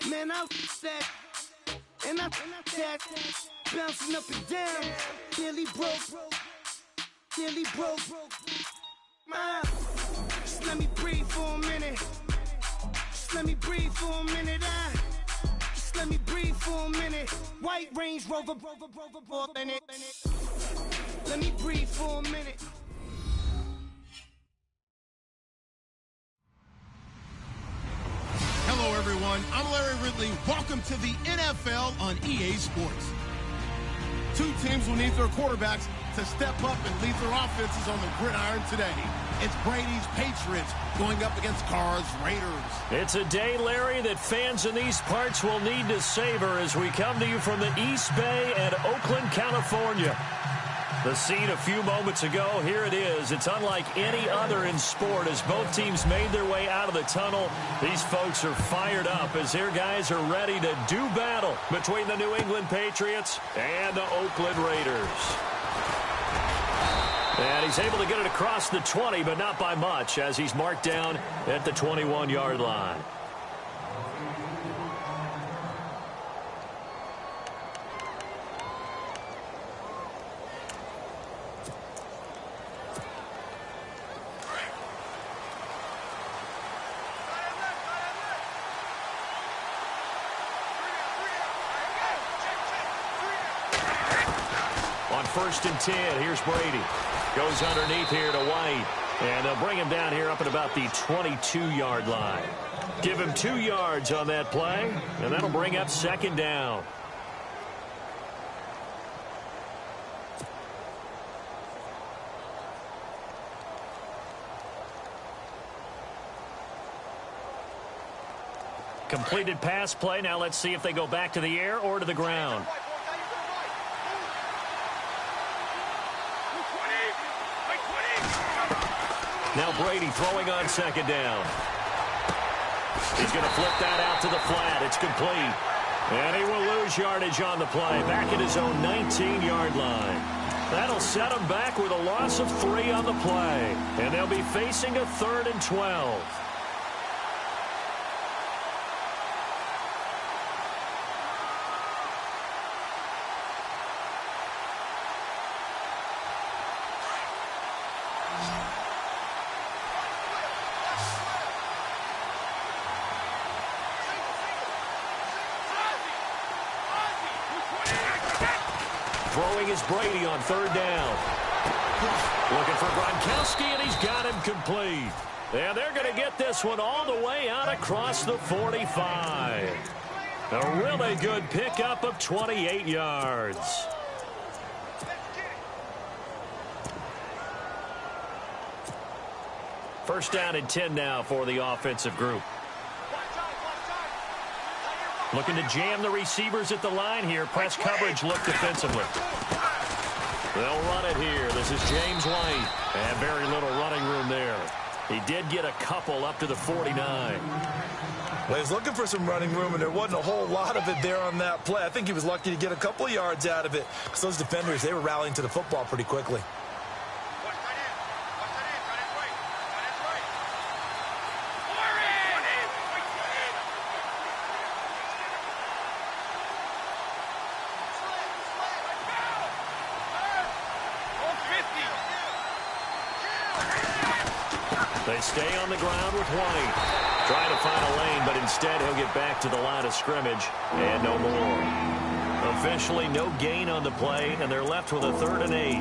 Man, I that, and I that, bouncing up and down, nearly broke. Just let me breathe for a minute. Just let me breathe for a minute. Just let me breathe for a minute. White Range Rover, in it. Let me breathe for a minute. Hello, everyone. I'm Larry Ridley. Welcome to the NFL on EA Sports. Two teams will need their quarterbacks to step up and lead their offenses on the gridiron today. It's Brady's Patriots going up against Carr's Raiders. It's a day, Larry, that fans in these parts will need to savor as we come to you from the East Bay and Oakland, California. The scene a few moments ago, here it is. It's unlike any other in sport as both teams made their way out of the tunnel. These folks are fired up as their guys are ready to do battle between the New England Patriots and the Oakland Raiders. And he's able to get it across the 20, but not by much as he's marked down at the 21-yard line. On 1st and 10, here's Brady. Goes underneath here to White. And they'll bring him down here up at about the 22-yard line. Give him 2 yards on that play, and that'll bring up 2nd down. Completed pass play. Now let's see if they go back to the air or to the ground. Now Brady throwing on 2nd down. He's going to flip that out to the flat. It's complete. And he will lose yardage on the play. Back at his own 19-yard line. That'll set him back with a loss of 3 on the play. And they'll be facing a 3rd and 12. Throwing is Brady on 3rd down. Looking for Gronkowski, and he's got him complete. And they're going to get this one all the way out across the 45. A really good pickup of 28 yards. First down and 10 now for the offensive group. Looking to jam the receivers at the line here. Press coverage look defensively. They'll run it here. This is James White. And very little running room there. He did get a couple up to the 49. Well, he was looking for some running room, and there wasn't a whole lot of it there on that play. I think he was lucky to get a couple of yards out of it because those defenders, they were rallying to the football pretty quickly. They stay on the ground with White. Trying to find a lane, but instead he'll get back to the line of scrimmage and no more. Officially no gain on the play, and they're left with a 3rd and 8.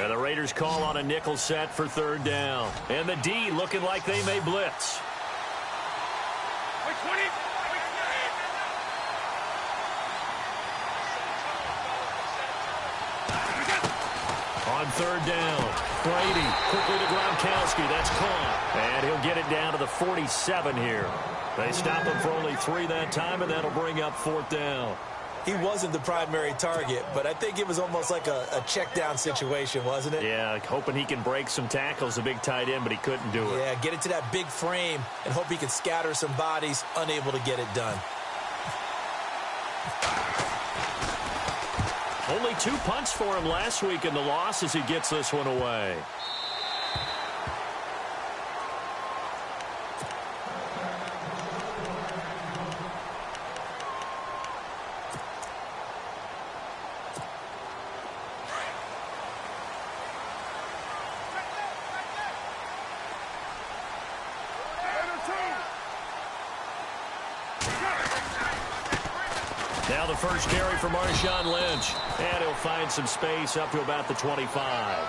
And the Raiders call on a nickel set for 3rd down. And the D looking like they may blitz. On 3rd down, Brady quickly to Gronkowski. That's caught. And he'll get it down to the 47 here. They stop him for only 3 that time, and that'll bring up 4th down. He wasn't the primary target, but I think it was almost like a check down situation, wasn't it? Yeah, hoping he can break some tackles, a big tight end, but he couldn't do it. Yeah, get it to that big frame and hope he can scatter some bodies, unable to get it done. Only 2 punts for him last week in the loss as he gets this one away. Now the first carry for Marshawn Lynch. And he'll find some space up to about the 25.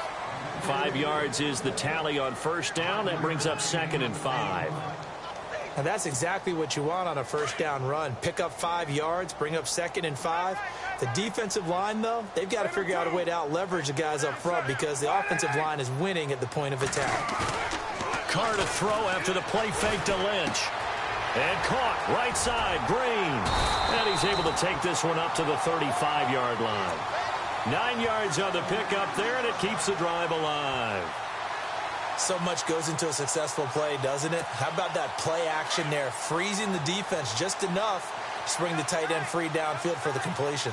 5 yards is the tally on first down. That brings up 2nd and 5. And that's exactly what you want on a first down run. Pick up 5 yards, bring up 2nd and 5. The defensive line, though, they've got to figure out a way to out-leverage the guys up front because the offensive line is winning at the point of attack. Carr to throw after the play fake to Lynch. And caught right side, Green. And he's able to take this one up to the 35-yard line. 9 yards on the pickup there, and it keeps the drive alive. So much goes into a successful play, doesn't it? How about that play action there, freezing the defense just enough to bring the tight end free downfield for the completion.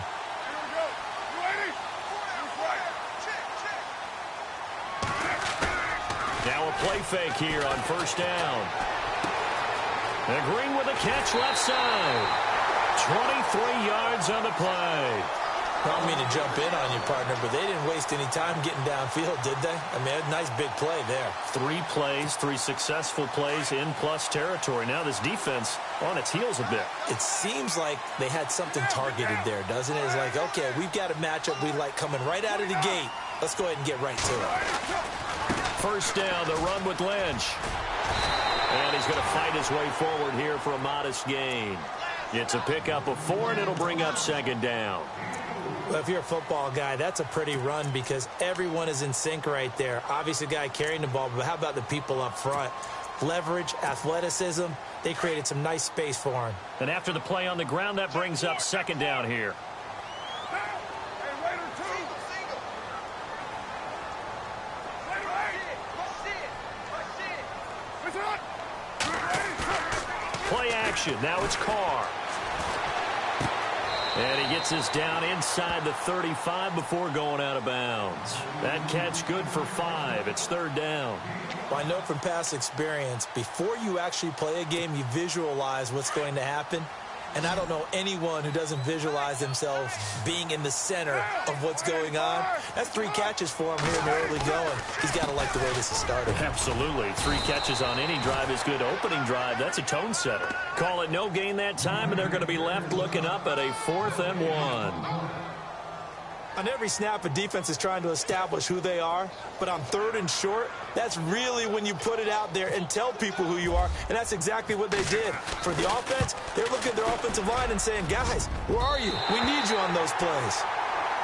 Now a play fake here on first down. And Green with a catch left side. 23 yards on the play. I don't mean to jump in on you, partner, but they didn't waste any time getting downfield, did they? I mean, a nice big play there. 3 plays, 3 successful plays in plus territory. Now this defense on its heels a bit. It seems like they had something targeted there, doesn't it? It's like, okay, we've got a matchup we like coming right out of the gate. Let's go ahead and get right to it. First down, the run with Lynch. And he's going to fight his way forward here for a modest gain. It's a pickup of 4, and it'll bring up 2nd down. Well, if you're a football guy, that's a pretty run because everyone is in sync right there. Obviously, the guy carrying the ball, but how about the people up front? Leverage, athleticism, they created some nice space for him. And after the play on the ground, that brings up 2nd down here. Play action. Now it's Carr. And he gets us down inside the 35 before going out of bounds. That catch good for 5. It's 3rd down. Well, I know from past experience, before you actually play a game, you visualize what's going to happen. And I don't know anyone who doesn't visualize themselves being in the center of what's going on. That's 3 catches for him here in the early going. He's got to like the way this is started. Absolutely. 3 catches on any drive is good. Opening drive, that's a tone setter. Call it no gain that time, and they're going to be left looking up at a 4th and 1. On every snap, a defense is trying to establish who they are, but on 3rd and short, that's really when you put it out there and tell people who you are, and that's exactly what they did. For the offense, they're looking at their offensive line and saying, guys, where are you? We need you on those plays.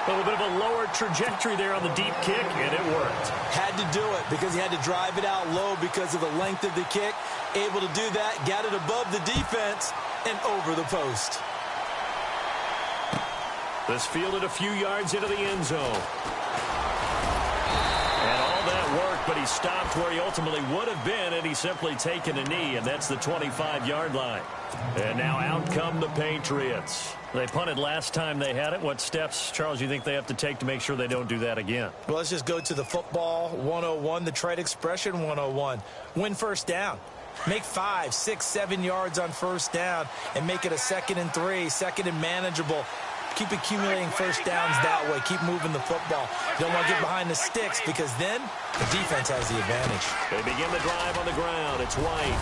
A little bit of a lower trajectory there on the deep kick, and it worked. Had to do it because he had to drive it out low because of the length of the kick. Able to do that, got it above the defense and over the post. This fielded a few yards into the end zone. And all that work, but he stopped where he ultimately would have been, and he's simply taken a knee, and that's the 25-yard line. And now out come the Patriots. They punted last time they had it. What steps, Charles, you think they have to take to make sure they don't do that again? Well, let's just go to the football 101, the trade expression 101. Win first down. Make 5, 6, 7 yards on first down and make it a 2nd and 3, 2nd and manageable. Keep accumulating first downs that way. Keep moving the football. You don't want to get behind the sticks because then the defense has the advantage. They begin the drive on the ground. It's White.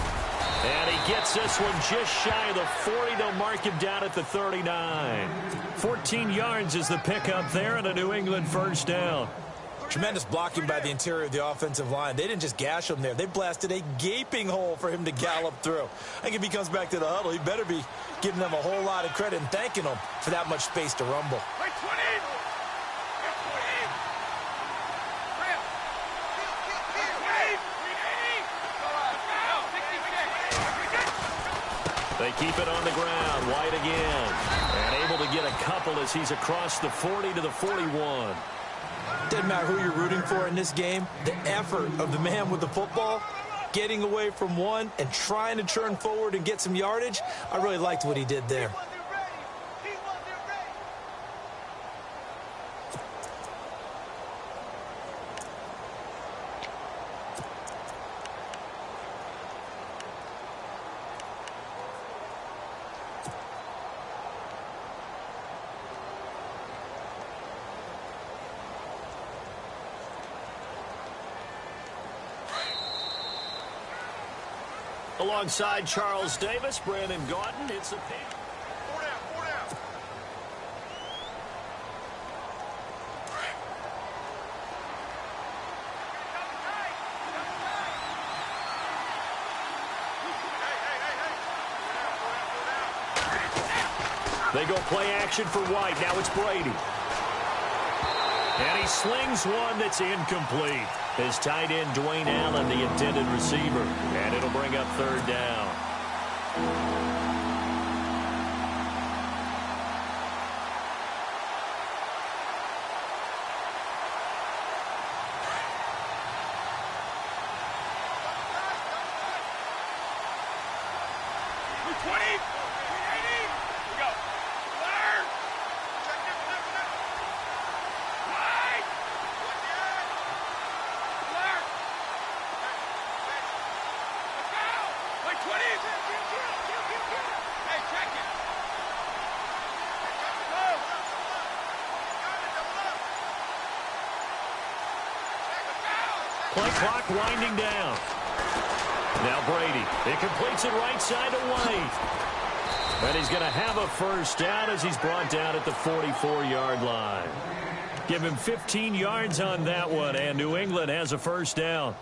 And he gets this one just shy of the 40. They'll mark him down at the 39. 14 yards is the pickup there and a New England first down. Tremendous blocking by the interior of the offensive line. They didn't just gash him there. They blasted a gaping hole for him to gallop through. I think if he comes back to the huddle, he better be giving them a whole lot of credit and thanking them for that much space to rumble. They keep it on the ground. White again. And able to get a couple as he's across the 40 to the 41. Doesn't matter who you're rooting for in this game. The effort of the man with the football, getting away from one and trying to turn forward and get some yardage, I really liked what he did there. Alongside Charles Davis, Brandon Gaudin. It's a pick. Four down, four down. They go play action for White. Now it's Brady. And he slings one that's incomplete. His tight end, Dwayne Allen, the intended receiver. And it'll bring up third down. Play clock winding down. Now Brady. He completes it right side to White. And he's going to have a first down as he's brought down at the 44-yard line. Give him 15 yards on that one, and New England has a first down.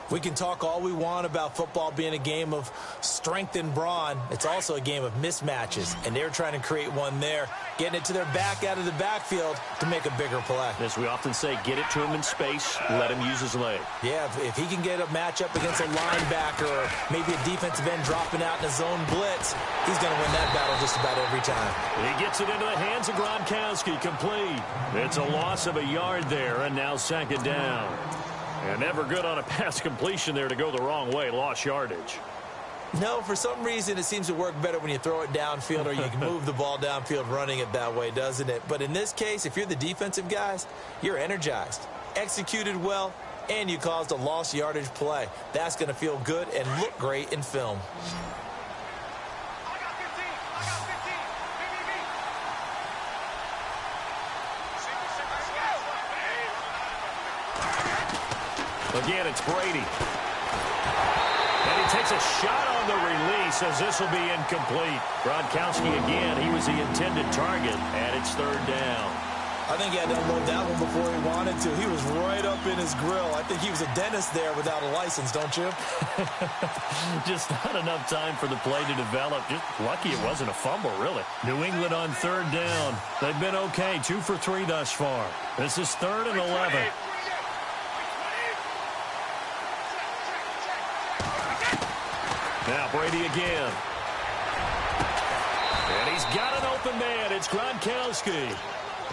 We can talk all we want about football being a game of strength and brawn. It's also a game of mismatches, and they're trying to create one there, getting it to their back out of the backfield to make a bigger play. As we often say, get it to him in space, let him use his leg. Yeah, if he can get a matchup against a linebacker or maybe a defensive end dropping out in a zone blitz, he's going to win that battle just about every time. He gets it into the hands of Gronkowski, complete. It's a loss of a yard there, and now second down. And never good on a pass completion there to go the wrong way. Lost yardage. No, for some reason it seems to work better when you throw it downfield or you can move the ball downfield running it that way, doesn't it? But in this case, if you're the defensive guys, you're energized, executed well, and you caused a lost yardage play. That's going to feel good and look great in film. Again, it's Brady. And he takes a shot on the release as this will be incomplete. Gronkowski again, he was the intended target, and it's third down. I think he had to unload that one before he wanted to. He was right up in his grill. I think he was a dentist there without a license, don't you? Just not enough time for the play to develop. Just lucky it wasn't a fumble, really. New England on third down. They've been okay, 2 for 3 thus far. This is 3rd and 11. Now Brady again. And he's got an open man. It's Gronkowski.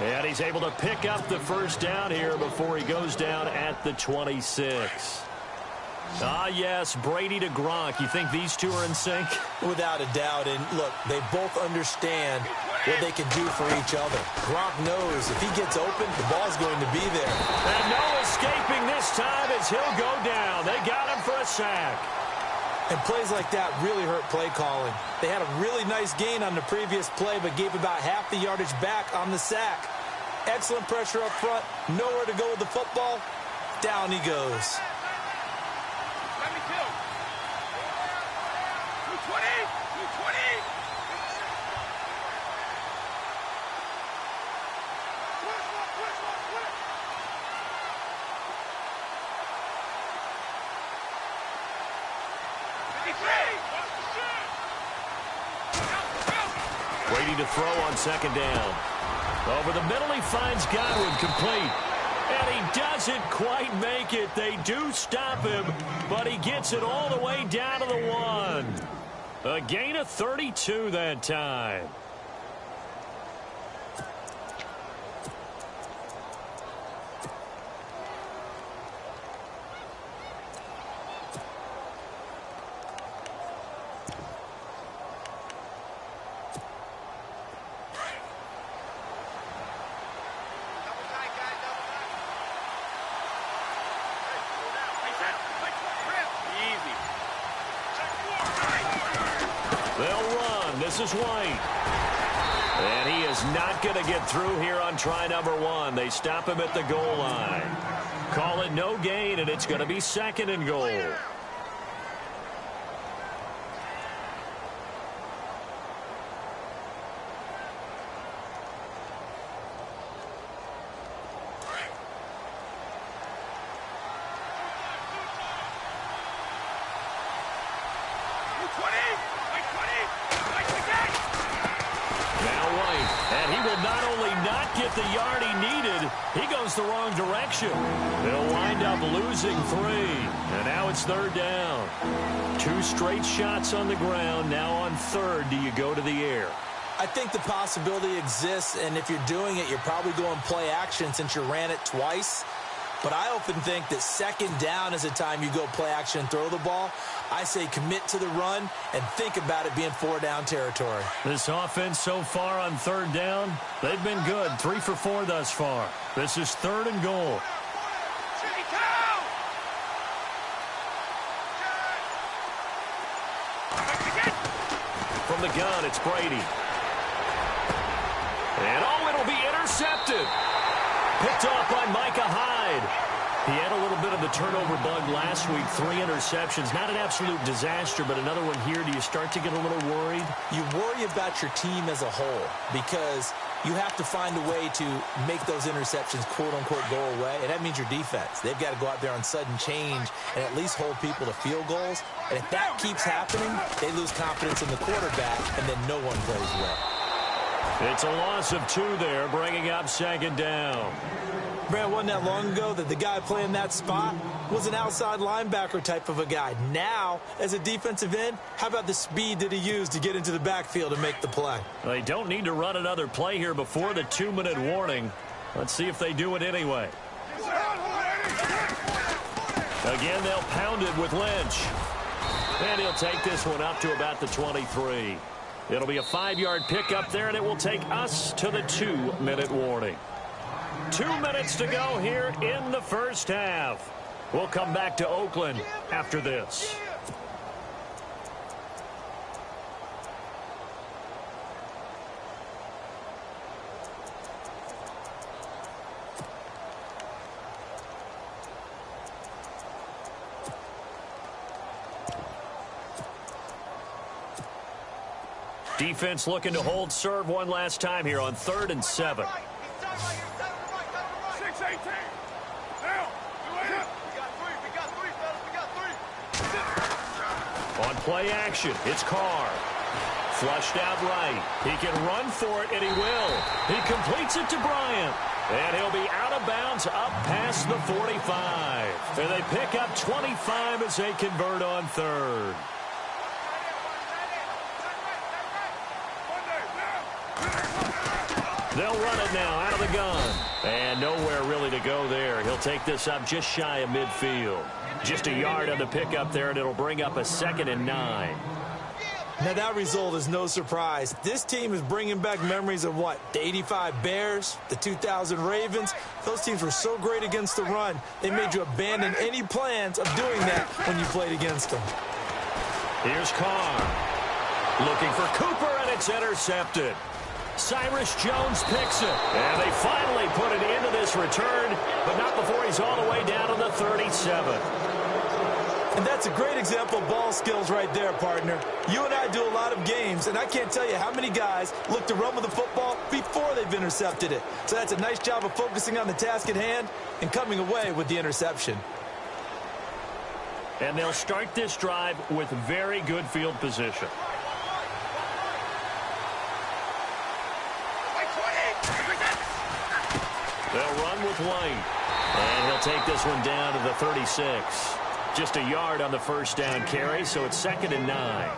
And he's able to pick up the first down here before he goes down at the 26. Ah, yes, Brady to Gronk. You think these two are in sync? Without a doubt. And look, they both understand what they can do for each other. Gronk knows if he gets open, the ball's going to be there. And no escaping this time as he'll go down. They got him for a sack. And plays like that really hurt play calling. They had a really nice gain on the previous play, but gave about half the yardage back on the sack. Excellent pressure up front. Nowhere to go with the football. Down he goes. Let me kill. 220. 220. Brady to throw on second down. Over the middle, he finds Godwin, complete. And he doesn't quite make it. They do stop him, but he gets it all the way down to the 1. A gain of 32 that time. This is White. And he is not going to get through here on try number 1. They stop him at the goal line. Call it no gain, and it's going to be 2nd and goal. get the yard he needed. He goes the wrong direction. They'll wind up losing 3. And now it's 3rd down. 2 straight shots on the ground. Now on 3rd, do you go to the air? I think the possibility exists, and if you're doing it, you're probably going play action since you ran it twice. But I often think that 2nd down is a time you go play action and throw the ball. I say commit to the run and think about it being 4-down territory. This offense so far on 3rd down, they've been good. 3 for 4 thus far. This is 3rd and goal. From the gun, it's Brady. And, it'll be intercepted. Picked off by Micah Hyde. He had a little bit of the turnover bug last week. 3 interceptions. Not an absolute disaster, but another one here. Do you start to get a little worried? You worry about your team as a whole because you have to find a way to make those interceptions, quote-unquote, go away. And that means your defense. They've got to go out there on sudden change and at least hold people to field goals. And if that keeps happening, they lose confidence in the quarterback, and then no one plays well. It's a loss of 2 there, bringing up 2nd down. Brad, wasn't that long ago that the guy playing that spot was an outside linebacker type of a guy. Now, as a defensive end, how about the speed that he used to get into the backfield and make the play? They don't need to run another play here before the 2-minute warning. Let's see if they do it anyway. Again, they'll pound it with Lynch. And he'll take this one up to about the 23. It'll be a 5-yard pickup there, and it will take us to the 2-minute warning. 2 minutes to go here in the first half. We'll come back to Oakland after this. Defense looking to hold serve one last time here on 3rd and 7. On play action, it's Carr. Flushed out right. He can run for it, and he will. He completes it to Bryant. And he'll be out of bounds up past the 45. And they pick up 25 as they convert on 3rd. They'll run it now out of the gun. And nowhere really to go there. He'll take this up just shy of midfield. Just a yard on the pickup there, and it'll bring up a 2nd and 9. Now, that result is no surprise. This team is bringing back memories of what? The 85 Bears, the 2000 Ravens. Those teams were so great against the run, they made you abandon any plans of doing that when you played against them. Here's Carr. Looking for Cooper, and it's intercepted. Cyrus Jones picks it. And they finally put it into this return, but not before he's all the way down to the 37. And that's a great example of ball skills right there, partner. You and I do a lot of games, and I can't tell you how many guys look to run with the football before they've intercepted it. So that's a nice job of focusing on the task at hand and coming away with the interception. And they'll start this drive with very good field position. They'll run with White. And he'll take this one down to the 36. Just a yard on the first down carry, so it's 2nd and 9.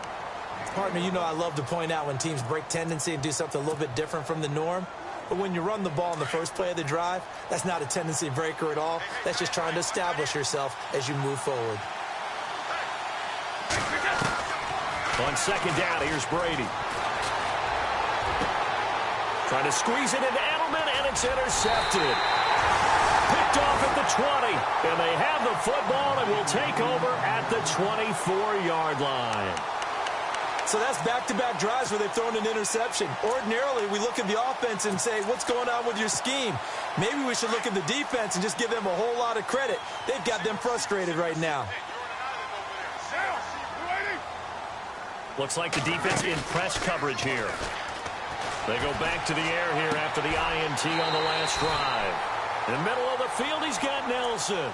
Partner, you know I love to point out when teams break tendency and do something a little bit different from the norm. But when you run the ball in the first play of the drive, that's not a tendency breaker at all. That's just trying to establish yourself as you move forward. On 2nd down, here's Brady. Trying to squeeze it into Edelman, and it's intercepted. Picked off at the 20, and they have the football and will take over at the 24-yard line. So that's back-to-back drives where they've thrown an interception. Ordinarily, we look at the offense and say, what's going on with your scheme? Maybe we should look at the defense and just give them a whole lot of credit. They've got them frustrated right now. Looks like the defense in press coverage here. They go back to the air here after the INT on the last drive. In the middle of the field, he's got Nelson.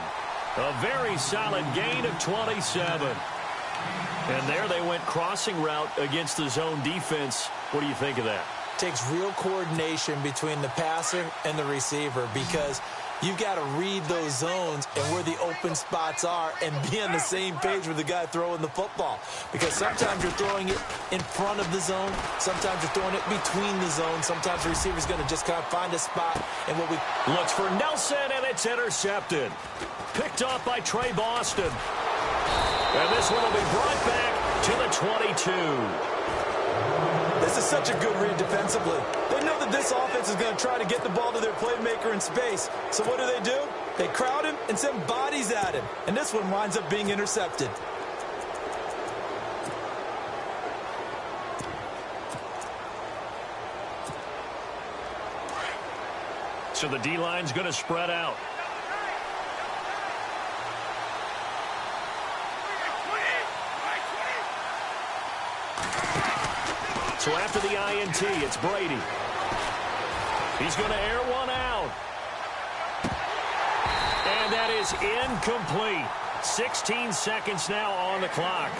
A very solid gain of 27. And there they went crossing route against the zone defense. What do you think of that? takes real coordination between the passer and the receiver because you've got to read those zones and where the open spots are and be on the same page with the guy throwing the football. Because sometimes you're throwing it in front of the zone. Sometimes you're throwing it between the zones. Sometimes the receiver's going to just kind of find a spot. And what we looks for Nelson, and it's intercepted. Picked off by Trey Boston. And this one will be brought back to the 22. This is such a good read defensively. They know that this offense is going to try to get the ball to their playmaker in space. So what do? They crowd him and send bodies at him. And this one winds up being intercepted. So the D-line's going to spread out. So after the INT, it's Brady. He's going to air one out. And that is incomplete. 16 seconds now on the clock.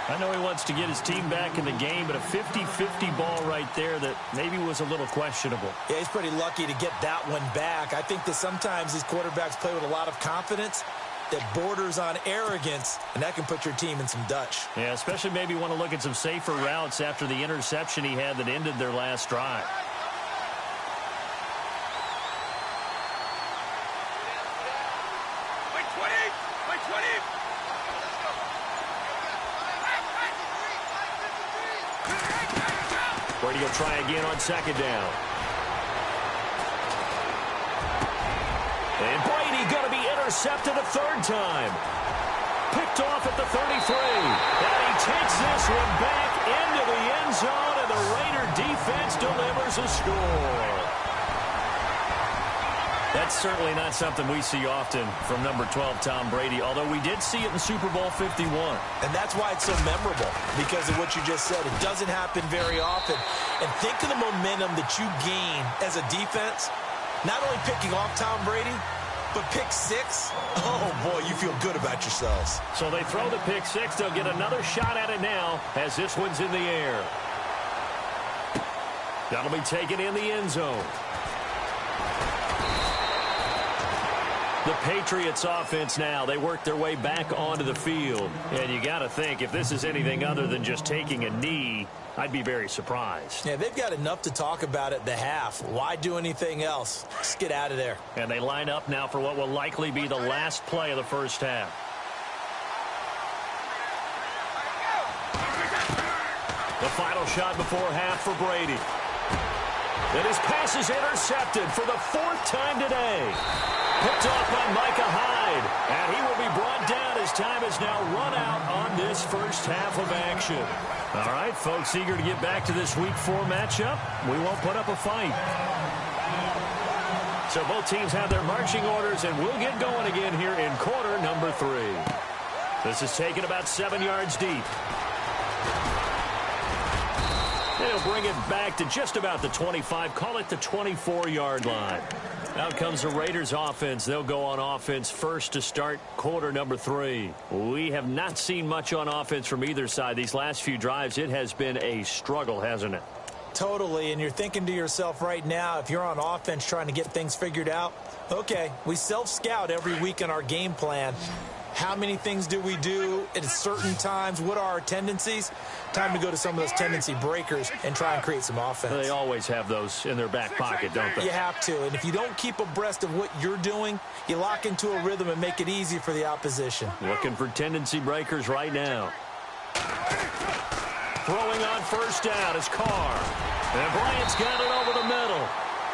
I know he wants to get his team back in the game, but a 50-50 ball right there that maybe was a little questionable. Yeah, he's pretty lucky to get that one back. I think that sometimes these quarterbacks play with a lot of confidence that borders on arrogance, and that can put your team in some Dutch. Yeah, especially maybe want to look at some safer routes after the interception he had that ended their last drive. Brady will try again on second down. And Brady going to be intercepted a third time. Picked off at the 33. And he takes this one back into the end zone, and the Raider defense delivers a score. That's certainly not something we see often from number 12, Tom Brady, although we did see it in Super Bowl 51. And that's why it's so memorable, because of what you just said. It doesn't happen very often. And think of the momentum that you gain as a defense, not only picking off Tom Brady, but pick six. Oh, boy, you feel good about yourselves. So they throw the pick six. They'll get another shot at it now as this one's in the air. That'll be taken in the end zone. The Patriots offense now, they work their way back onto the field. And you got to think, if this is anything other than just taking a knee, I'd be very surprised. Yeah, they've got enough to talk about at the half. Why do anything else? Just get out of there. And they line up now for what will likely be the last play of the first half. The final shot before half for Brady. And his pass is intercepted for the fourth time today. Picked off by Micah Hyde. And he will be brought down as time is now run out on this first half of action. All right, folks, eager to get back to this Week 4 matchup. We won't put up a fight. So both teams have their marching orders, and we'll get going again here in quarter number 3. This is taken about 7 yards deep. They'll bring it back to just about the 25, call it the 24-yard line. Out comes the Raiders offense. They'll go on offense first to start quarter number 3. We have not seen much on offense from either side. These last few drives, it has been a struggle, hasn't it? Totally, and you're thinking to yourself right now, if you're on offense trying to get things figured out, okay, we self-scout every week in our game plan. How many things do we do at certain times? What are our tendencies? Time to go to some of those tendency breakers and try and create some offense. They always have those in their back pocket, don't they? You have to, and if you don't keep abreast of what you're doing, you lock into a rhythm and make it easy for the opposition. Looking for tendency breakers right now. Throwing on first down is Carr. And Bryant's got it over the middle.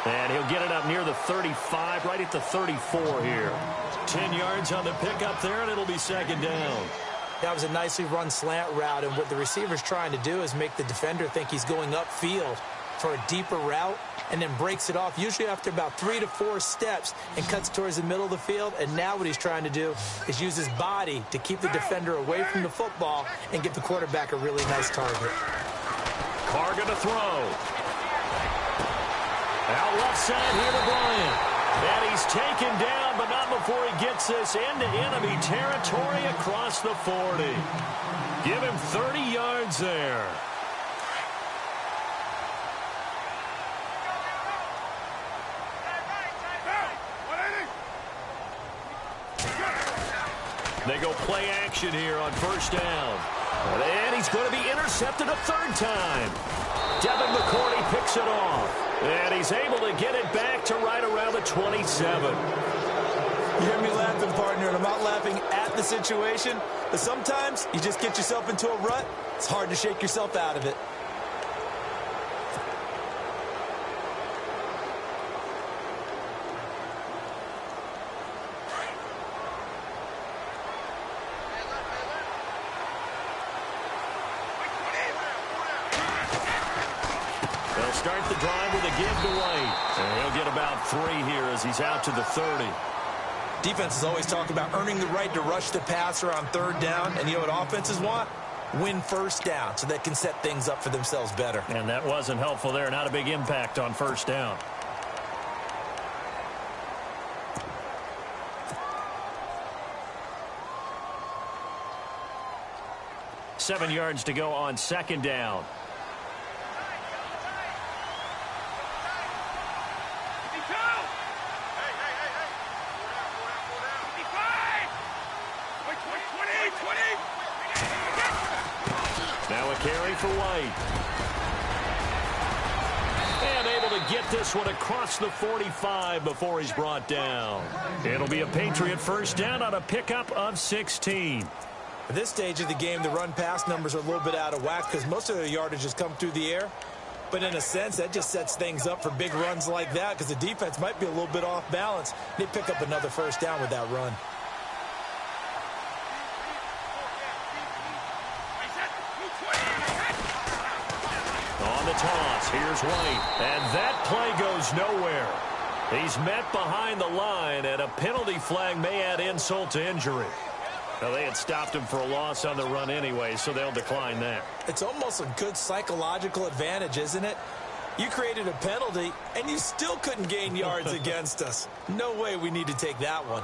And he'll get it up near the 35, right at the 34 here. 10 yards on the pickup there, and it'll be second down. That was a nicely run slant route, and what the receiver's trying to do is make the defender think he's going upfield for a deeper route and then breaks it off, usually after about 3 to 4 steps, and cuts towards the middle of the field. And now what he's trying to do is use his body to keep the defender away from the football and give the quarterback a really nice target. Carr going to throw. Out left side here to Bryant. And he's taken down, but not before he gets this into enemy territory across the 40. Give him 30 yards there. They go play action here on first down. And he's going to be intercepted a third time. Devin McCourty picks it off. And he's able to get it back to right around the 27. You hear me laughing, partner, and I'm not laughing at the situation, but sometimes you just get yourself into a rut. It's hard to shake yourself out of it. They'll start the drive with a give to White. And he'll get about 3 here as he's out to the 30. Defenses always talk about earning the right to rush the passer on third down. And you know what offenses want? Win first down so they can set things up for themselves better. And that wasn't helpful there. Not a big impact on first down. Seven yards to go on second down. Now a carry for White. And able to get this one across the 45 before he's brought down. It'll be a Patriot first down on a pickup of 16. At this stage of the game, the run-pass numbers are a little bit out of whack because most of their yardage has come through the air. But in a sense, that just sets things up for big runs like that because the defense might be a little bit off balance. They pick up another first down with that run. On the toss, here's White. And that play goes nowhere. He's met behind the line, and a penalty flag may add insult to injury. Now, they had stopped him for a loss on the run anyway, so they'll decline that. It's almost a good psychological advantage, isn't it? You created a penalty, and you still couldn't gain yards against us. No way we need to take that one.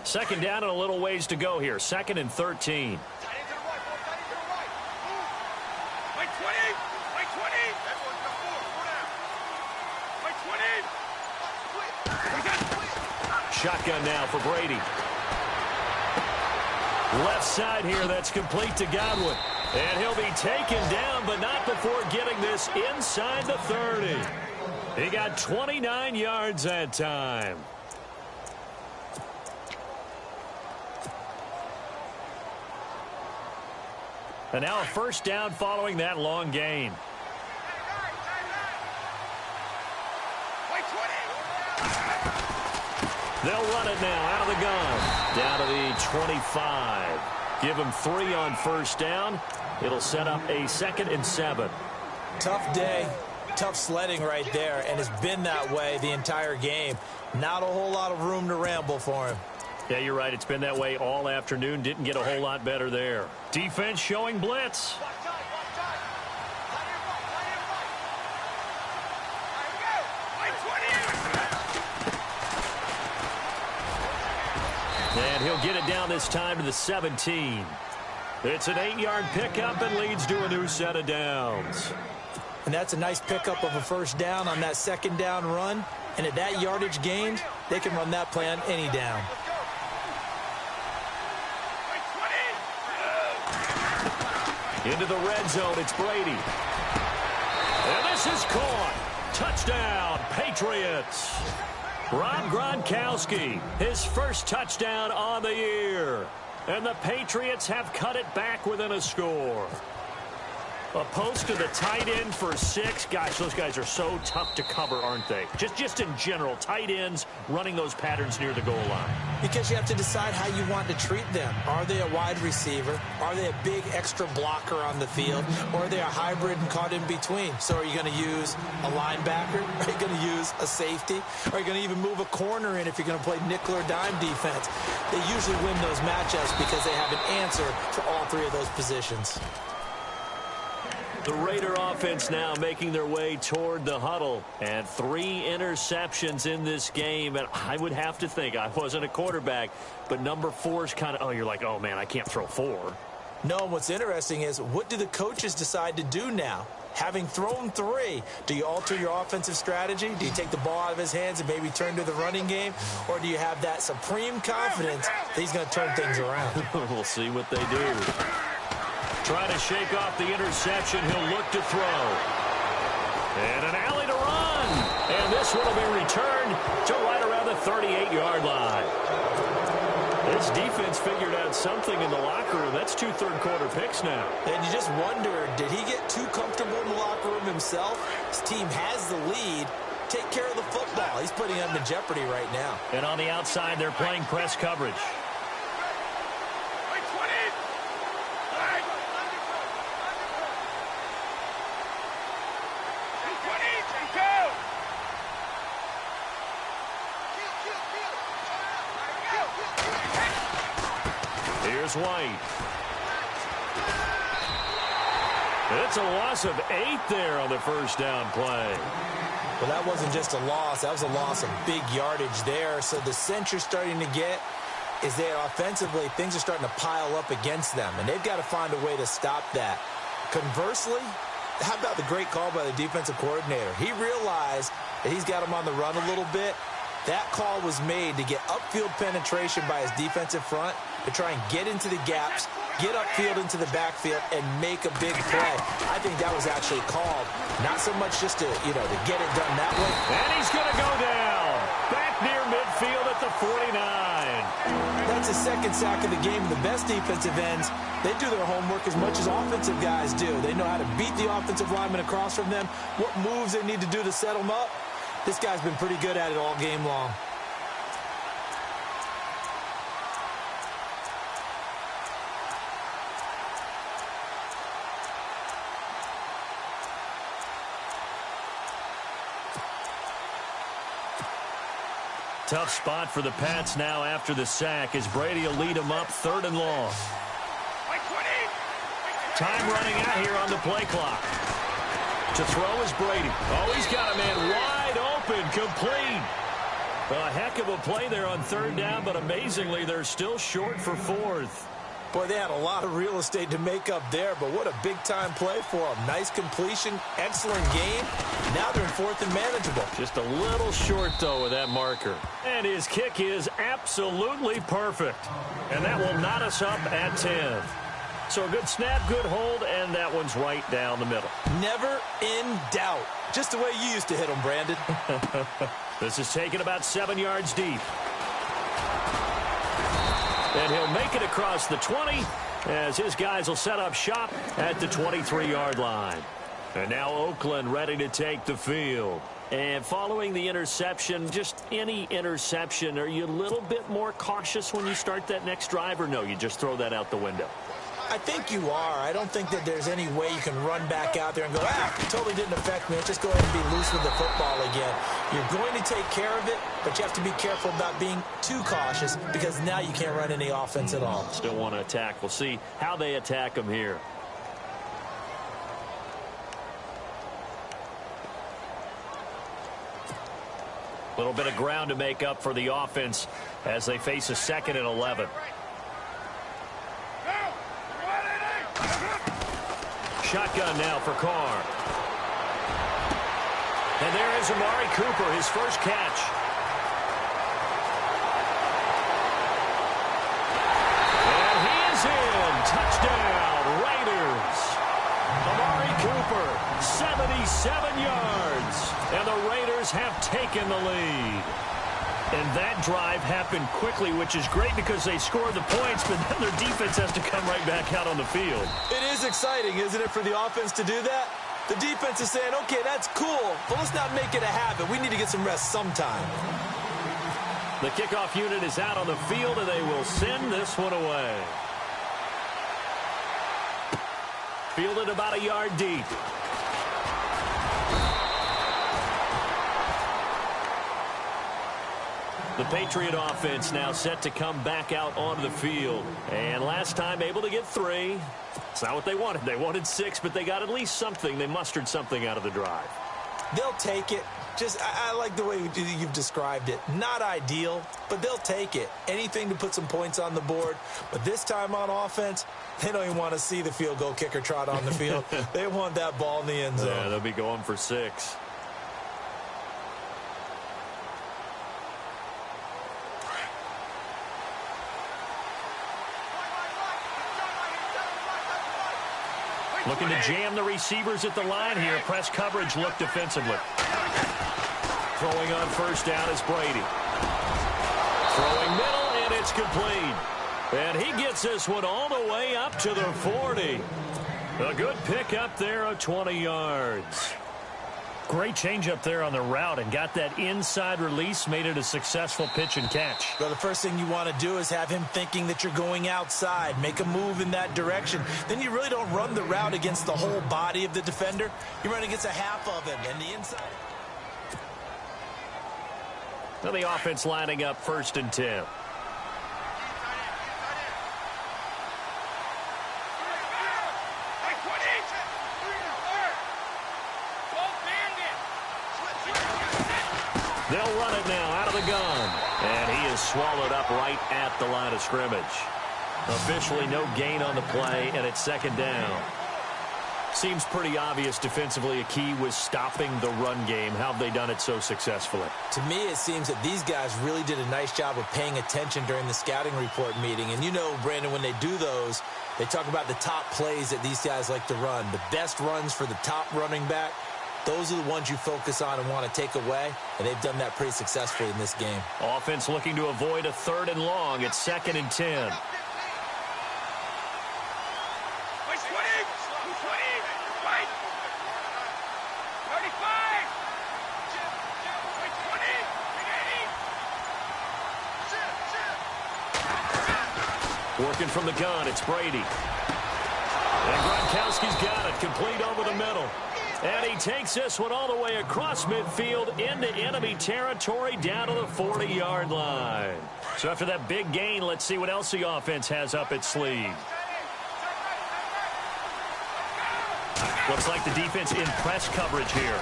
Second down and a little ways to go here. 2nd and 13. Shotgun now for Brady. Left side here, that's complete to Godwin. And he'll be taken down, but not before getting this inside the 30. He got 29 yards that time. And now a first down following that long gain. They'll run it now out of the gun. Down to the 25. Give him 3 on first down. It'll set up a 2nd and 7. Tough day. Tough sledding right there, and it's been that way the entire game. Not a whole lot of room to ramble for him. Yeah, you're right. It's been that way all afternoon. Didn't get a whole lot better there. Defense showing blitz. And he'll get it down this time to the 17. It's an 8-yard pickup and leads to a new set of downs. And that's a nice pickup of a first down on that second down run. And at that yardage gained, they can run that play on any down. Into the red zone, it's Brady. And this is caught. Touchdown, Patriots. Rob Gronkowski, his first touchdown on the year. And the Patriots have cut it back within a score. A post to the tight end for 6. Gosh, those guys are so tough to cover, aren't they? Just in general, tight ends running those patterns near the goal line. Because you have to decide how you want to treat them. Are they a wide receiver? Are they a big extra blocker on the field? Or are they a hybrid and caught in between? So are you going to use a linebacker? Are you going to use a safety? Are you going to even move a corner in if you're going to play nickel or dime defense? They usually win those matchups because they have an answer for all 3 of those positions. The Raider offense now making their way toward the huddle. And 3 interceptions in this game. And I would have to think, I wasn't a quarterback, but number 4 is kind of, oh, you're like, oh, man, I can't throw 4. No, what's interesting is, what do the coaches decide to do now? Having thrown 3, do you alter your offensive strategy? Do you take the ball out of his hands and maybe turn to the running game? Or do you have that supreme confidence that he's going to turn things around? We'll see what they do. Trying to shake off the interception. He'll look to throw. And an alley to run. And this one will be returned to right around the 38-yard line. This defense figured out something in the locker room. That's 2 third-quarter picks now. And you just wonder, did he get too comfortable in the locker room himself? His team has the lead. Take care of the football. He's putting them in jeopardy right now. And on the outside, they're playing press coverage. Here's White. It's a loss of 8 there on the first down play. Well, that wasn't just a loss. That was a loss of big yardage there. So the sense you're starting to get is that offensively, things are starting to pile up against them, and they've got to find a way to stop that. Conversely, how about the great call by the defensive coordinator? He realized that he's got him on the run a little bit. That call was made to get upfield penetration by his defensive front to try and get into the gaps, get upfield into the backfield, and make a big play. I think that was actually called, not so much just to, to get it done that way. And he's going to go down. Back near midfield at the 49. That's his second sack of the game. The best defensive ends, they do their homework as much as offensive guys do. They know how to beat the offensive lineman across from them, what moves they need to do to set them up. This guy's been pretty good at it all game long. Tough spot for the Pats now after the sack as Brady will lead them up 3rd and long. Time running out here on the play clock. To throw is Brady. Oh, he's got a man wide open, complete. A heck of a play there on 3rd down, but amazingly, they're still short for 4th. Boy, they had a lot of real estate to make up there, but what a big-time play for them. Nice completion, excellent game. Now they're in 4th and manageable. Just a little short, though, with that marker. And his kick is absolutely perfect. And that will knot us up at 10. So a good snap, good hold, and that one's right down the middle. Never in doubt. Just the way you used to hit them, Brandon. This is taken about 7 yards deep. And he'll make it across the 20 as his guys will set up shop at the 23-yard line. And now Oakland ready to take the field. And following the interception, just any interception, are you a little bit more cautious when you start that next drive, or no, you just throw that out the window? I think you are. I don't think that there's any way you can run back out there and go, it totally didn't affect me. Let's just go ahead and be loose with the football again. You're going to take care of it, but you have to be careful about being too cautious because now you can't run any offense at all. Still want to attack. We'll see how they attack them here. A little bit of ground to make up for the offense as they face a 2nd and 11. Shotgun now for Carr. And there is Amari Cooper, his first catch. And he is in. Touchdown, Raiders. Amari Cooper, 77 yards. And the Raiders have taken the lead. And that drive happened quickly, which is great because they scored the points, but then their defense has to come right back out on the field. It is exciting, isn't it, for the offense to do that? The defense is saying, okay, that's cool, but let's not make it a habit. We need to get some rest sometime. The kickoff unit is out on the field, and they will send this one away. Fielded about a yard deep. The Patriot offense now set to come back out onto the field. And last time able to get 3. It's not what they wanted. They wanted 6, but they got at least something. They mustered something out of the drive. They'll take it. I like the way you've described it. Not ideal, but they'll take it. Anything to put some points on the board. But this time on offense, they don't even want to see the field goal kicker trot on the field. They want that ball in the end zone. Yeah, they'll be going for 6. Looking to jam the receivers at the line here. Press coverage look defensively. Throwing on first down is Brady. Throwing middle, and it's complete. And he gets this one all the way up to the 40. A good pick up there of 20 yards. Great change up there on the route and got that inside release, made it a successful pitch and catch. Well, the first thing you want to do is have him thinking that you're going outside, make a move in that direction. Then you really don't run the route against the whole body of the defender. You run against a half of him and the inside. Now the offense lining up 1st and 10. They'll run it now out of the gun. And he is swallowed up right at the line of scrimmage. Officially no gain on the play, and it's 2nd down. Seems pretty obvious defensively a key was stopping the run game. How have they done it so successfully? To me, it seems that these guys really did a nice job of paying attention during the scouting report meeting. And you know, Brandon, when they do those, they talk about the top plays that these guys like to run. The best runs for the top running back. Those are the ones you focus on and want to take away, and they've done that pretty successfully in this game. Offense looking to avoid a 3rd and long. It's 2nd and 10. Working from the gun, it's Brady. And Gronkowski's got it, complete over the middle. And he takes this one all the way across midfield into enemy territory down to the 40-yard line. So after that big gain, let's see what else the offense has up its sleeve. Looks like the defense in press coverage here.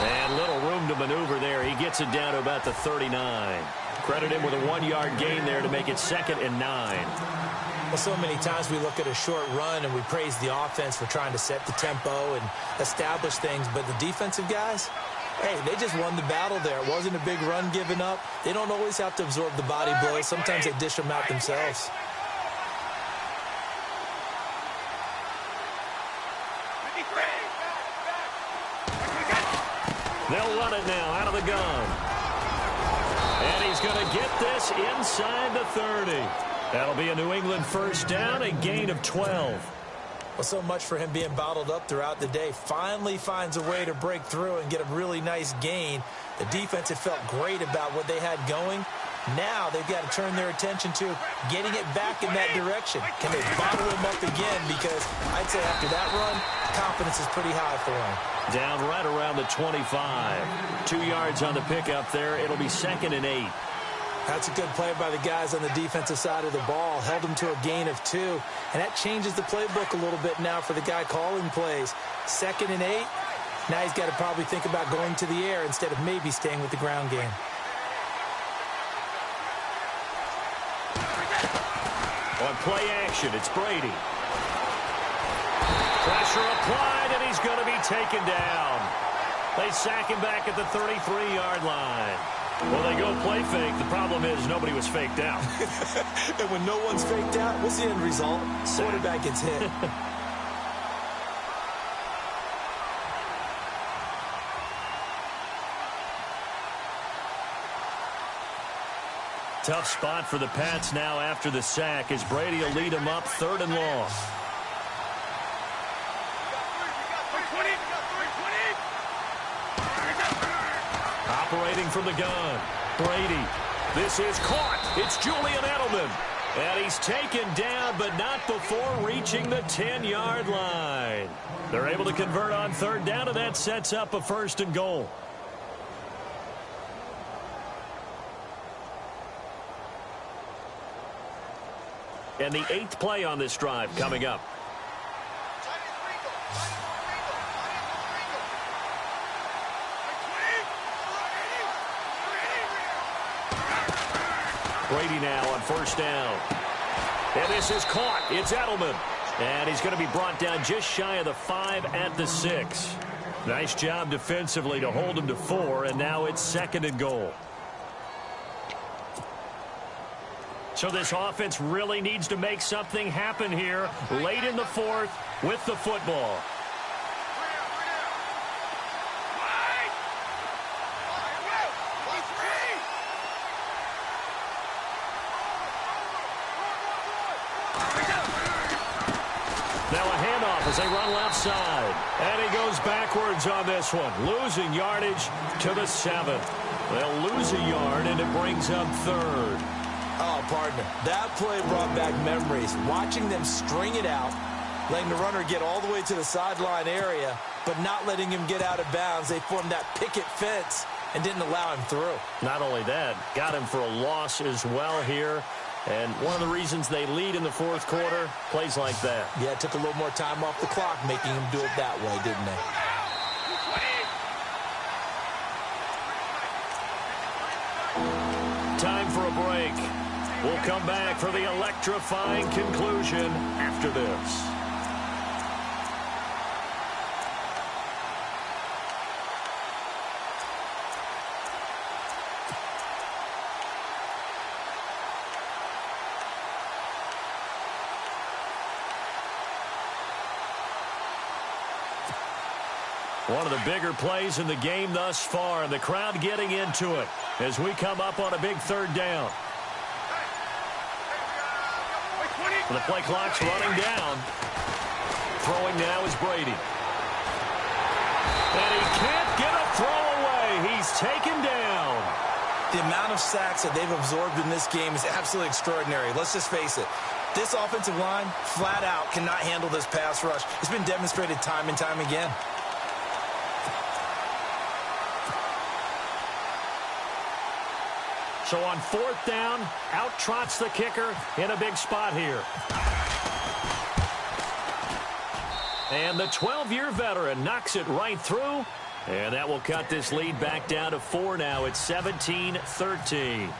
And little room to maneuver there. He gets it down to about the 39. Credit him with a 1-yard gain there to make it 2nd and 9. Well, so many times we look at a short run and we praise the offense for trying to set the tempo and establish things. But the defensive guys, hey, they just won the battle there. It wasn't a big run given up. They don't always have to absorb the body blows. Sometimes they dish them out themselves. They'll run it now out of the gun. And he's going to get this inside the 30. That'll be a New England 1st down, a gain of 12. Well, so much for him being bottled up throughout the day. Finally finds a way to break through and get a really nice gain. The defense had felt great about what they had going. Now they've got to turn their attention to getting it back in that direction. Can they bottle him up again? Because I'd say after that run, confidence is pretty high for him. Down right around the 25. 2 yards on the pickup there. It'll be 2nd and 8. That's a good play by the guys on the defensive side of the ball. Held them to a gain of 2. And that changes the playbook a little bit now for the guy calling plays. 2nd and 8. Now he's got to probably think about going to the air instead of maybe staying with the ground game. On play action, it's Brady. Pressure applied, and he's going to be taken down. They sack him back at the 33-yard line. Well, they go play fake. The problem is nobody was faked out. And when no one's faked out, what's the end result? Quarterback gets hit. Tough spot for the Pats now after the sack as Brady will lead them up 3rd and long. Operating from the gun, Brady. This is caught. It's Julian Edelman. And he's taken down, but not before reaching the 10-yard line. They're able to convert on 3rd down, and that sets up a 1st and goal. And the 8th play on this drive coming up. Brady now on first down. And this is caught. It's Edelman. And he's going to be brought down just shy of the 5 at the 6. Nice job defensively to hold him to 4, and now it's 2nd and goal. So this offense really needs to make something happen here late in the 4th with the football. Now a handoff as they run left side. And he goes backwards on this one, losing yardage to the 7. They'll lose a yard, and it brings up 3rd. Oh, partner, that play brought back memories. Watching them string it out, letting the runner get all the way to the sideline area, but not letting him get out of bounds. They formed that picket fence and didn't allow him through. Not only that, got him for a loss as well here. And one of the reasons they lead in the 4th quarter, plays like that. Yeah, it took a little more time off the clock, making him do it that way, didn't they? Time for a break. We'll come back for the electrifying conclusion after this. One of the bigger plays in the game thus far, and the crowd getting into it as we come up on a big 3rd down. The play clock's running down. Throwing now is Brady. And he can't get a throw away. He's taken down. The amount of sacks that they've absorbed in this game is absolutely extraordinary. Let's just face it. This offensive line, flat out, cannot handle this pass rush. It's been demonstrated time and time again. So on 4th down, out trots the kicker in a big spot here. And the 12-year veteran knocks it right through. And that will cut this lead back down to 4 now. It's 17-13.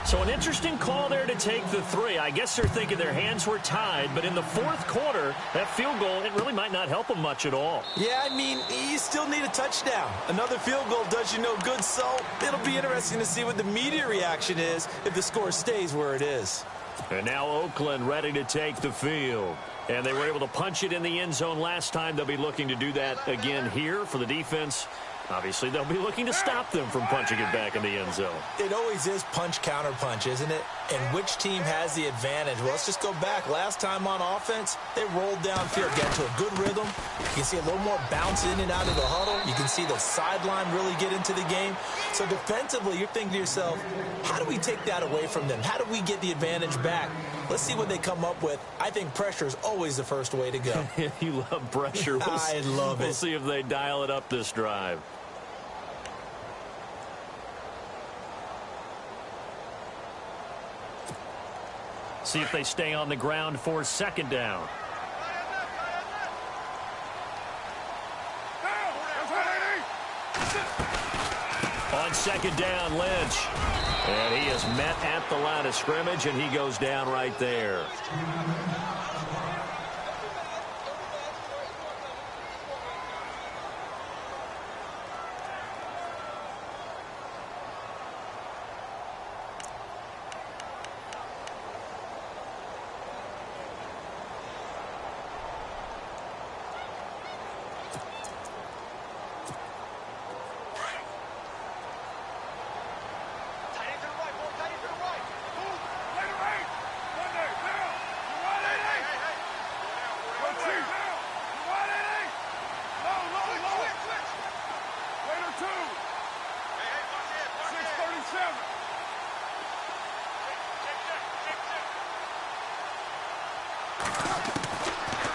So an interesting call there to take the 3. I guess they're thinking their hands were tied, but in the 4th quarter, that field goal, it really might not help them much at all. Yeah, I mean, you still need a touchdown. Another field goal does you no good, so it'll be interesting to see what the media reaction is if the score stays where it is. And now Oakland ready to take the field. And they were able to punch it in the end zone last time. They'll be looking to do that again here for the defense. Obviously, they'll be looking to stop them from punching it back in the end zone. It always is punch-counter-punch, isn't it? And which team has the advantage? Well, let's just go back. Last time on offense, they rolled downfield, got to a good rhythm. You can see a little more bounce in and out of the huddle. You can see the sideline really get into the game. So defensively, you're thinking to yourself, how do we take that away from them? How do we get the advantage back? Let's see what they come up with. I think pressure is always the first way to go. You love pressure. I love it. We'll see if they dial it up this drive. See if they stay on the ground for 2nd down. On 2nd down, Lynch. And he is met at the line of scrimmage, and he goes down right there.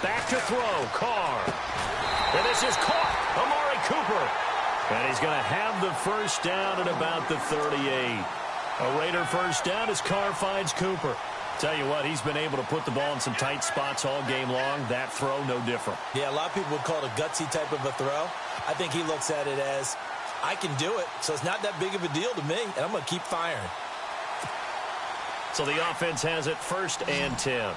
Back to throw, Carr. And this is caught, Amari Cooper. And he's going to have the first down at about the 38. A Raider first down as Carr finds Cooper. Tell you what, he's been able to put the ball in some tight spots all game long. That throw, no different. Yeah, a lot of people would call it a gutsy type of a throw. I think he looks at it as, I can do it, so it's not that big of a deal to me, and I'm going to keep firing. So the offense has it 1st and 10.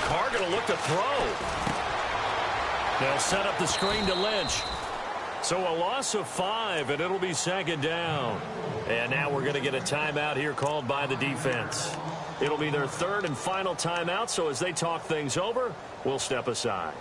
Carr going to look to throw. They'll set up the screen to Lynch. So a loss of 5, and it'll be 2nd down. And now we're going to get a timeout here called by the defense. It'll be their 3rd and final timeout, so as they talk things over, we'll step aside.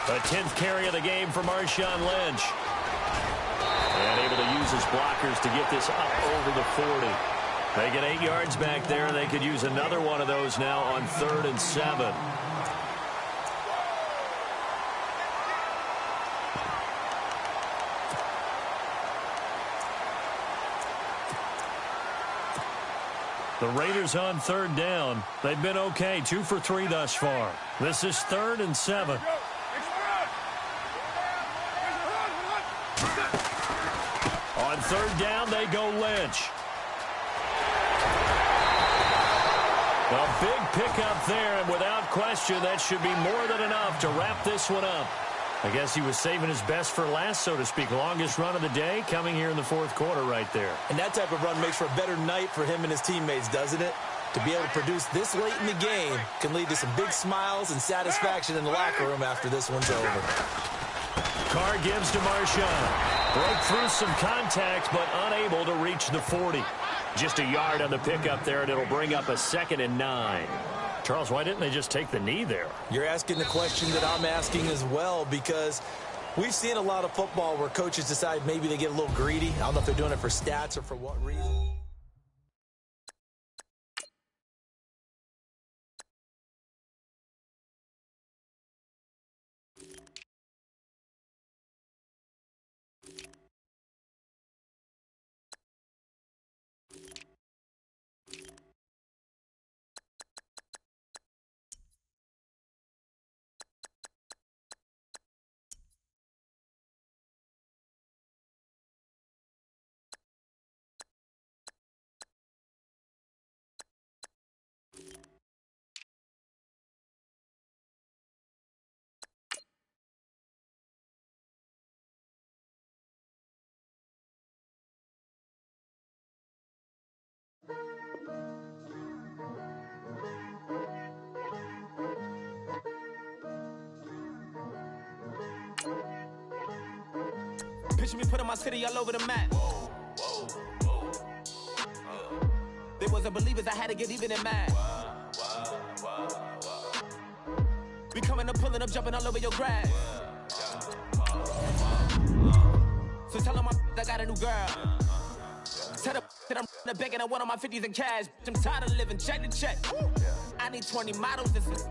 The 10th carry of the game for Marshawn Lynch. And able to use his blockers to get this up over the 40. They get 8 yards back there, and they could use another one of those now on 3rd and 7. The Raiders on 3rd down. They've been okay, 2 for 3 thus far. This is 3rd and 7. On 3rd down, they go Lynch. A big pickup there, and without question, that should be more than enough to wrap this one up. I guess he was saving his best for last, so to speak. Longest run of the day coming here in the 4th quarter right there. And that type of run makes for a better night for him and his teammates, doesn't it? To be able to produce this late in the game can lead to some big smiles and satisfaction in the locker room after this one's over. Carr gives to Marshawn. Broke through some contact, but unable to reach the 40. Just a yard on the pickup there, and it'll bring up a 2nd and 9. Charles, why didn't they just take the knee there? You're asking the question that I'm asking as well, because we've seen a lot of football where coaches decide maybe they get a little greedy. I don't know if they're doing it for stats or for what reason. Picture me putting my city all over the map. They wasn't believers, I had to get even and mad. We coming up, pulling up, jumping all over your grass. So tell them I got a new girl. Tell them that I'm the back and I want on my 50s in cash. I'm tired of living check to check. I need 20 models. This is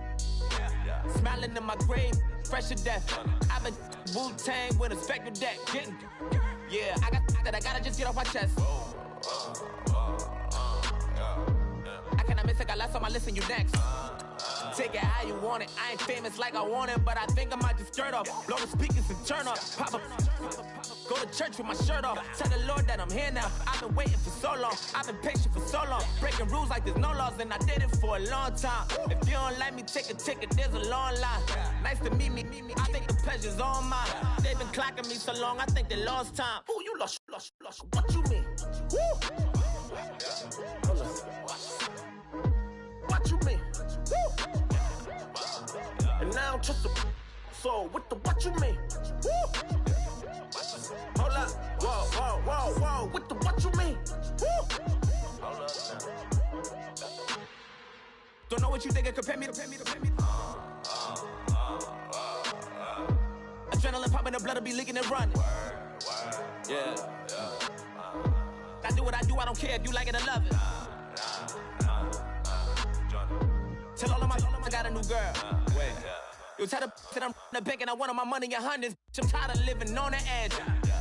smiling in my grave, fresh to death. I've been Wu-Tang with a spectral deck. Getting, yeah, I got that I gotta just get off my chest. I cannot miss it, I last on my list and you next. Take it how you want it. I ain't famous like I want it, but I think I might just skirt off. Blow the speakers and turn up. Pop up. Go to church with my shirt off. Tell the Lord that I'm here now. I've been waiting for so long. I've been patient for so long. Breaking rules like there's no laws, and I did it for a long time. If you don't like me, take a ticket. There's a long line. Nice to meet me. I think the pleasure's all mine. They've been clocking me so long, I think they lost time. Ooh, you lost. What you mean? Woo! What you mean? Woo! And now I'm just a so what you mean? Woo! Hold up, whoa, what you mean? Woo! Hold up now. Don't know know what you think, compare me. Adrenaline popping, the blood will be leaking and running. Yeah. I do what I do, I don't care if you like it or love it. Tell all of my I got a new girl. Wait. You tell the that I'm the bank and I want all my money in hundreds. I'm tired of living on the edge.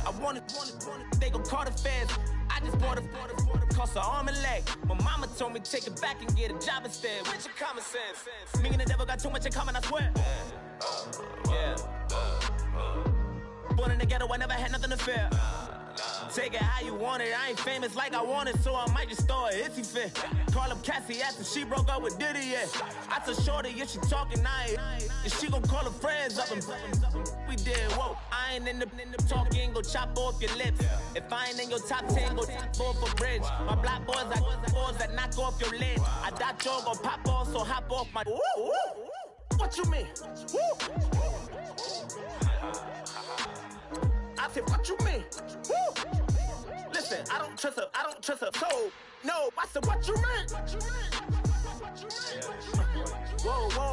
I want it, they gon' call the feds. I just bought it, cost an arm and leg. My mama told me take it back and get a job instead. Where's your common sense? Me and the devil got too much in common, I swear. Yeah. Born in the ghetto, I never had nothing to fear. Take it how you want it. I ain't famous like I want it, so I might just throw a iffy fit. Call up Cassie after she broke up with Diddy, yeah. I told Shorty if she talking, and she gon' call her friends up and we did, whoa. I ain't in the talking, go chop off your lips. If I ain't in your top 10, go top off a bridge. My black boys, I got boys that knock off your lid. I thought you gon' pop off, so hop off my. What you mean? I said, what you mean? Woo! Listen, I don't trust her soul. No, I said, what you mean? Whoa,